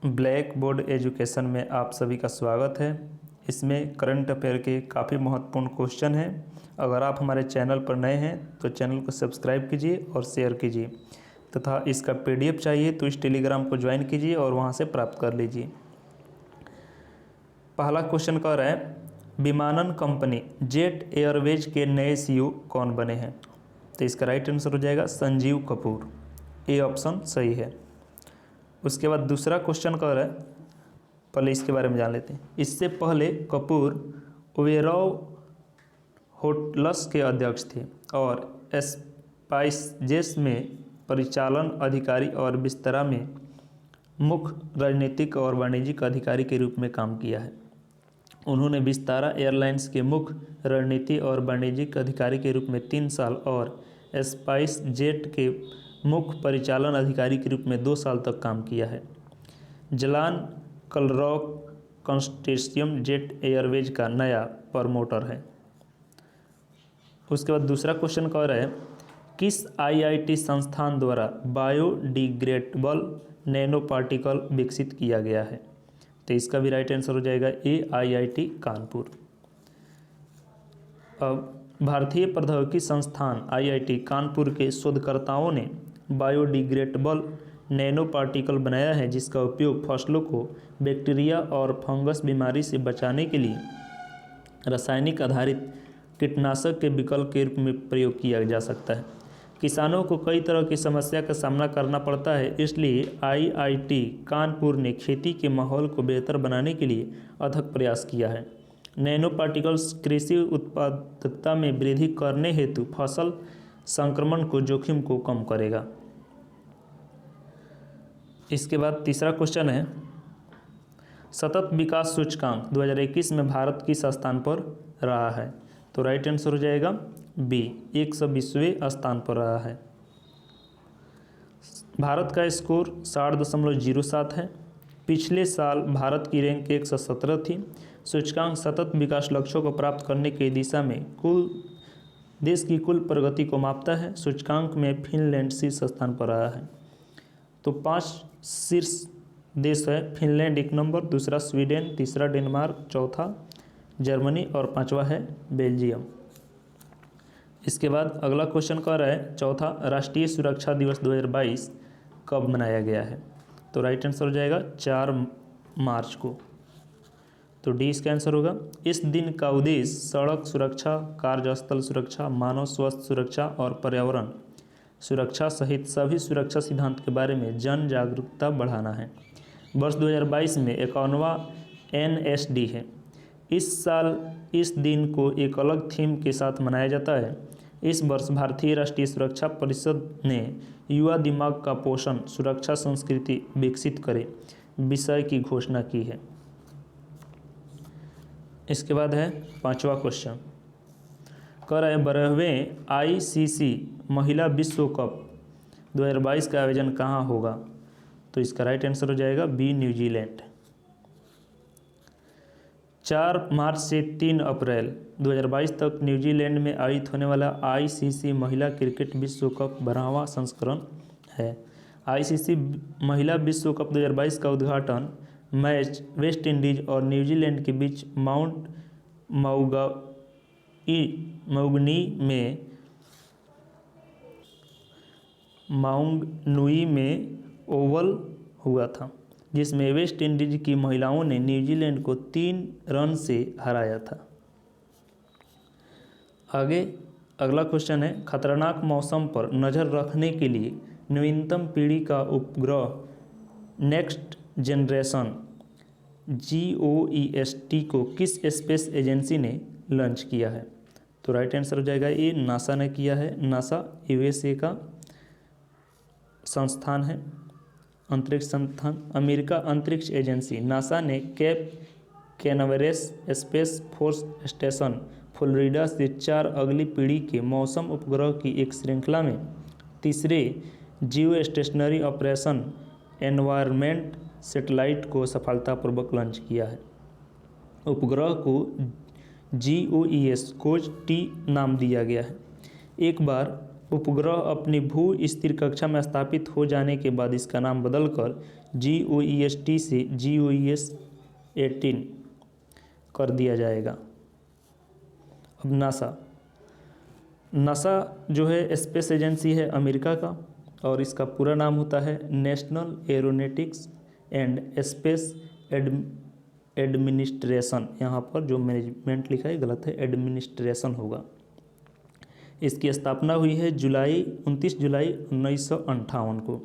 Black board education में आप सभी का स्वागत है। इसमें करंट अफेयर के काफ़ी महत्वपूर्ण क्वेश्चन हैं। अगर आप हमारे चैनल पर नए हैं तो चैनल को सब्सक्राइब कीजिए और शेयर कीजिए तथा इसका पीडीएफ चाहिए तो इस टेलीग्राम को ज्वाइन कीजिए और वहां से प्राप्त कर लीजिए। पहला क्वेश्चन कह रहा है, विमानन कंपनी जेट एयरवेज के नए सीईओ कौन बने हैं? तो इसका राइट आंसर हो जाएगा संजीव कपूर। ए ऑप्शन सही है। उसके बाद दूसरा क्वेश्चन कह रहा है, पहले इसके बारे में जान लेते हैं। इससे पहले कपूर ओबेरॉय होटल्स के अध्यक्ष थे और स्पाइसजेट में परिचालन अधिकारी और विस्तारा में मुख्य रणनीतिक और वाणिज्यिक अधिकारी के रूप में काम किया है। उन्होंने विस्तारा एयरलाइंस के मुख्य रणनीति और वाणिज्यिक अधिकारी के रूप में 3 साल और स्पाइसजेट के मुख्य परिचालन अधिकारी के रूप में 2 साल तक काम किया है। जलान कलरॉक कंसोर्टियम जेट एयरवेज का नया प्रमोटर है। उसके बाद दूसरा क्वेश्चन कह रहा है, किस आईआईटी संस्थान द्वारा बायोडिग्रेडेबल नैनो पार्टिकल विकसित किया गया है? तो इसका भी राइट आंसर हो जाएगा ए आईआईटी कानपुर। अब भारतीय प्रौद्योगिकी संस्थान आईआईटी कानपुर के शोधकर्ताओं ने बायोडिग्रेडेबल नैनो पार्टिकल बनाया है, जिसका उपयोग फसलों को बैक्टीरिया और फंगस बीमारी से बचाने के लिए रासायनिक आधारित कीटनाशक के विकल्प के रूप में प्रयोग किया जा सकता है। किसानों को कई तरह की समस्या का सामना करना पड़ता है, इसलिए आईआईटी कानपुर ने खेती के माहौल को बेहतर बनाने के लिए अथक प्रयास किया है। नैनो पार्टिकल्स कृषि उत्पादकता में वृद्धि करने हेतु फसल संक्रमण को जोखिम को कम करेगा। इसके बाद तीसरा क्वेश्चन है, सतत विकास सूचकांक 2021 में भारत किस स्थान पर रहा है? तो राइट आंसर हो जाएगा बी, 120वें स्थान पर रहा है। भारत का स्कोर 60.07 है। पिछले साल भारत की रैंक 117 थी। सूचकांक सतत विकास लक्ष्यों को प्राप्त करने की दिशा में देश की कुल प्रगति को मापता है। सूचकांक में फिनलैंड शीर्ष स्थान पर रहा है। तो 5 शीर्ष देश है। फिनलैंड 1 नंबर, दूसरा स्वीडन, तीसरा डेनमार्क, चौथा जर्मनी और 5वां है बेल्जियम। इसके बाद अगला क्वेश्चन कह रहा है, चौथा, राष्ट्रीय सुरक्षा दिवस 2022 कब मनाया गया है? तो राइट आंसर हो जाएगा 4 मार्च को। तो डी इसका आंसर होगा। इस दिन का उद्देश्य सड़क सुरक्षा, कार्यस्थल सुरक्षा, मानव स्वास्थ्य सुरक्षा और पर्यावरण सुरक्षा सहित सभी सुरक्षा सिद्धांत के बारे में जन जागरूकता बढ़ाना है। वर्ष 2022 में 51वां NSD है। इस साल इस दिन को एक अलग थीम के साथ मनाया जाता है। इस वर्ष भारतीय राष्ट्रीय सुरक्षा परिषद ने युवा दिमाग का पोषण, सुरक्षा संस्कृति विकसित करे विषय की घोषणा की है। इसके बाद है 5वां क्वेश्चन, कह रहा है, 12वें ICC महिला विश्व कप 2022 का आयोजन कहाँ होगा? तो इसका राइट आंसर हो जाएगा बी, न्यूजीलैंड। 4 मार्च से 3 अप्रैल 2022 तक न्यूजीलैंड में आयोजित होने वाला ICC महिला क्रिकेट विश्व कप 12वां संस्करण है। ICC महिला विश्व कप 2022 का उद्घाटन मैच वेस्ट इंडीज और न्यूजीलैंड के बीच माउंट माउंगनुई में ओवल हुआ था, जिसमें वेस्ट इंडीज की महिलाओं ने न्यूजीलैंड को 3 रन से हराया था। आगे अगला क्वेश्चन है, खतरनाक मौसम पर नज़र रखने के लिए नवीनतम पीढ़ी का उपग्रह नेक्स्ट जनरेशन GOEST को किस स्पेस एजेंसी ने लॉन्च किया है? तो राइट आंसर हो जाएगा ये, नासा ने किया है। नासा USA का संस्थान है, अंतरिक्ष संस्थान। अमेरिका अंतरिक्ष एजेंसी नासा ने Cape Canaveral Space Force Station Florida से 4 अगली पीढ़ी के मौसम उपग्रह की एक श्रृंखला में तीसरे जियो स्टेशनरी ऑपरेशन एनवायरनमेंट सैटेलाइट को सफलतापूर्वक लॉन्च किया है। उपग्रह को GOES खोज T नाम दिया गया है। एक बार उपग्रह अपनी भू स्थिर कक्षा में स्थापित हो जाने के बाद इसका नाम बदलकर GOES-T से GOES-18 कर दिया जाएगा। अब नासा जो है स्पेस एजेंसी है अमेरिका का, और इसका पूरा नाम होता है national aeronautics and space administration. यहाँ पर जो मैनेजमेंट लिखा है गलत है, एडमिनिस्ट्रेशन होगा। इसकी स्थापना हुई है 29 जुलाई 1958 को,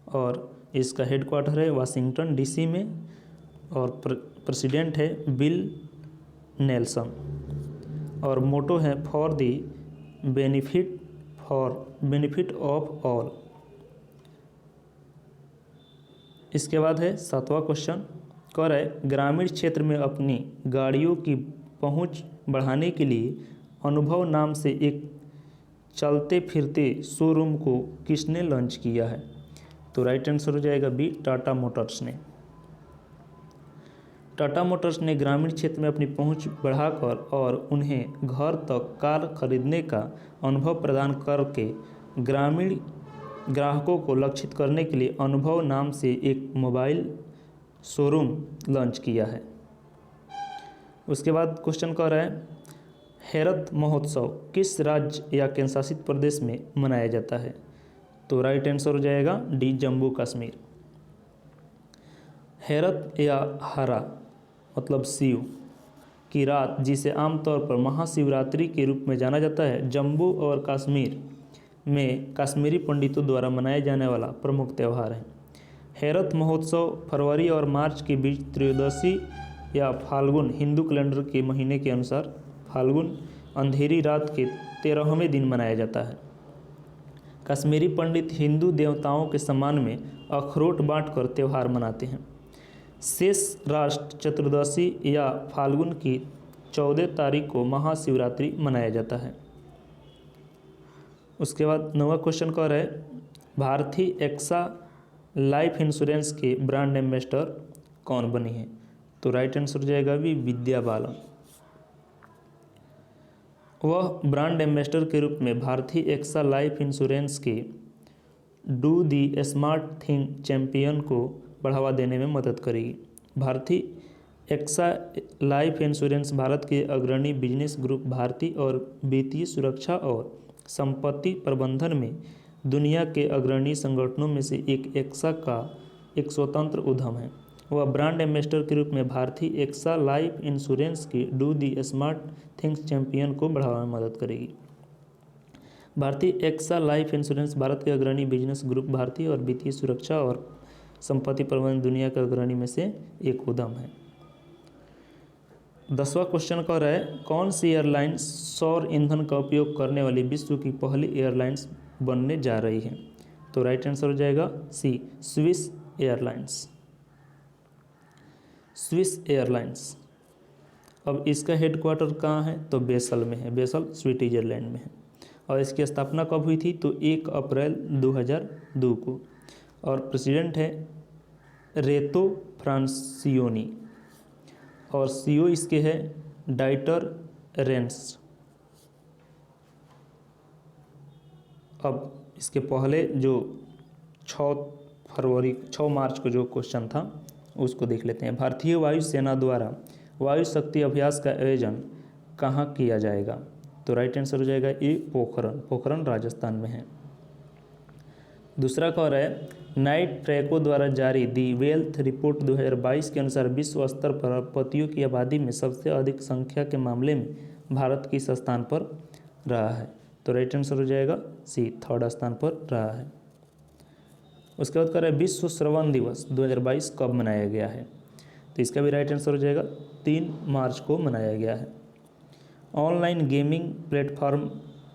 और इसका हेडक्वार्टर है वाशिंगटन DC में, और प्रेसिडेंट है बिल नेल्सन, और मोटो है for the benefit of all. इसके बाद है 7वां क्वेश्चन, कह रहा है ग्रामीण क्षेत्र में अपनी गाड़ियों की पहुंच बढ़ाने के लिए अनुभव नाम से एक चलते फिरते शोरूम को किसने लॉन्च किया है? तो राइट आंसर हो जाएगा बी, टाटा मोटर्स ने। टाटा मोटर्स ने ग्रामीण क्षेत्र में अपनी पहुंच बढ़ाकर और उन्हें घर तक कार खरीदने का अनुभव प्रदान करके ग्रामीण ग्राहकों को लक्षित करने के लिए अनुभव नाम से एक मोबाइल शोरूम लॉन्च किया है। उसके बाद क्वेश्चन कह रहा है हैरत महोत्सव किस राज्य या केंद्र शासित प्रदेश में मनाया जाता है? तो राइट आंसर हो जाएगा डी, जम्मू कश्मीर। हैरत या हरा मतलब शिव की रात, जिसे आमतौर पर महाशिवरात्रि के रूप में जाना जाता है, जम्मू और कश्मीर में कश्मीरी पंडितों द्वारा मनाया जाने वाला प्रमुख त्यौहार है। हैरत महोत्सव फरवरी और मार्च के बीच त्रयोदशी या फाल्गुन हिंदू कैलेंडर के महीने के अनुसार फाल्गुन अंधेरी रात के 13वें दिन मनाया जाता है। कश्मीरी पंडित हिंदू देवताओं के सम्मान में अखरोट बांटकर त्यौहार मनाते हैं। शेष राष्ट्र चतुर्दशी या फाल्गुन की 14 तारीख को महाशिवरात्रि मनाया जाता है। उसके बाद 9वां क्वेश्चन कह रहा है भारतीय एक्सा लाइफ इंश्योरेंस के ब्रांड एम्बेसडर कौन बनी है? तो राइट आंसर हो जाएगा भी, विद्या बालन। वह ब्रांड एम्बेसडर के रूप में भारतीय एक्सा लाइफ इंश्योरेंस के do the smart thing champion को बढ़ावा देने में मदद करेगी। भारतीय एक्सा लाइफ इंश्योरेंस भारत के अग्रणी बिजनेस ग्रुप भारतीय और वित्तीय सुरक्षा और संपत्ति प्रबंधन में दुनिया के अग्रणी संगठनों में से एक एक्सा का एक स्वतंत्र उद्यम है। वह ब्रांड एम्बेसडर के रूप में भारतीय एक्सा लाइफ इंश्योरेंस की do the smart things champion को बढ़ावा में मदद करेगी। भारतीय एक्सा लाइफ इंश्योरेंस भारत के अग्रणी बिजनेस ग्रुप भारतीय और वित्तीय सुरक्षा और संपत्ति प्रबंधन दुनिया के अग्रणी में से एक उद्यम है। 10वां क्वेश्चन कह रहा है कौन सी एयरलाइंस सौर ईंधन का उपयोग करने वाली विश्व की पहली एयरलाइंस बनने जा रही है? तो राइट आंसर हो जाएगा सी, स्विस एयरलाइंस। Swiss airlines. अब इसका हेडक्वार्टर कहाँ है? तो बेसल में है, बेसल स्विट्जरलैंड में है। और इसकी स्थापना कब हुई थी? तो 1 अप्रैल 2002 को, और प्रेसिडेंट है रेतो फ्रांसियोनी, और CEO इसके है डाइटर रेंस। अब इसके पहले जो 6 मार्च को जो क्वेश्चन था उसको देख लेते हैं। भारतीय वायुसेना द्वारा वायु शक्ति अभ्यास का आयोजन कहाँ किया जाएगा? तो राइट आंसर हो जाएगा ए, पोखरण राजस्थान में है। दूसरा कह रहा है नाइट ट्रैको द्वारा जारी दी वेल्थ रिपोर्ट 2022 के अनुसार विश्व स्तर पर पतियों की आबादी में सबसे अधिक संख्या के मामले में भारत किस स्थान पर रहा है? तो राइट आंसर हो जाएगा सी, 3rd स्थान पर रहा है। उसके बाद कह रहा है विश्व श्रवण दिवस 2022 कब मनाया गया है? तो इसका भी राइट आंसर हो जाएगा 3 मार्च को मनाया गया है। ऑनलाइन गेमिंग प्लेटफॉर्म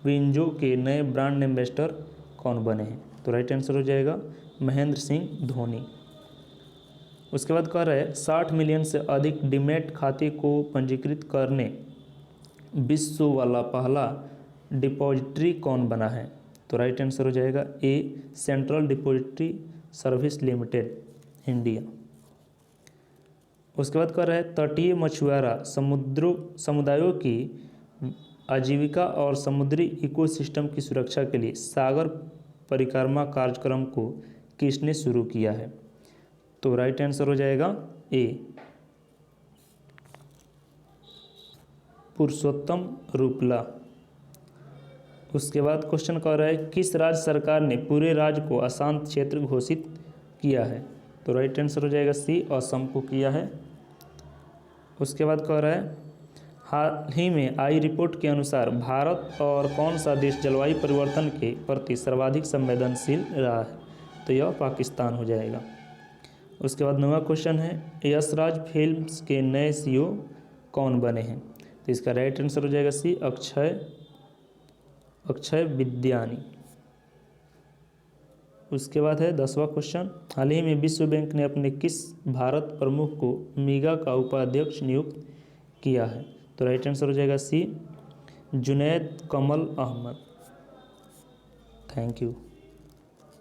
विंजो के नए ब्रांड एम्बेसडर कौन बने हैं? तो राइट आंसर हो जाएगा महेंद्र सिंह धोनी। उसके बाद कह रहा है 60 मिलियन से अधिक डीमैट खाते को पंजीकृत करने विश्व वाला पहला डिपॉजिटरी कौन बना है? तो राइट आंसर हो जाएगा A, central depository service limited India. उसके बाद कह रहा है तटीय मछुआरा समुदायों की आजीविका और समुद्री इकोसिस्टम की सुरक्षा के लिए सागर परिक्रमा कार्यक्रम को किसने शुरू किया है? तो राइट आंसर हो जाएगा ए, पुरुषोत्तम रूपला। उसके बाद क्वेश्चन कह रहा है किस राज्य सरकार ने पूरे राज्य को अशांत क्षेत्र घोषित किया है? तो राइट आंसर हो जाएगा सी, असम को किया है। उसके बाद कह रहा है हाल ही में आई रिपोर्ट के अनुसार भारत और कौन सा देश जलवायु परिवर्तन के प्रति सर्वाधिक संवेदनशील रहा है? तो यह पाकिस्तान हो जाएगा। उसके बाद 9वां क्वेश्चन है यश राज फिल्म्स के नए सीईओ कौन बने हैं? तो इसका राइट आंसर हो जाएगा सी, अक्षय विद्यानी। उसके बाद है 10वां क्वेश्चन हाल ही में विश्व बैंक ने अपने किस भारत प्रमुख को मीगा का उपाध्यक्ष नियुक्त किया है? तो राइट आंसर हो जाएगा C, Junaid Kamal Ahmed. Thank you.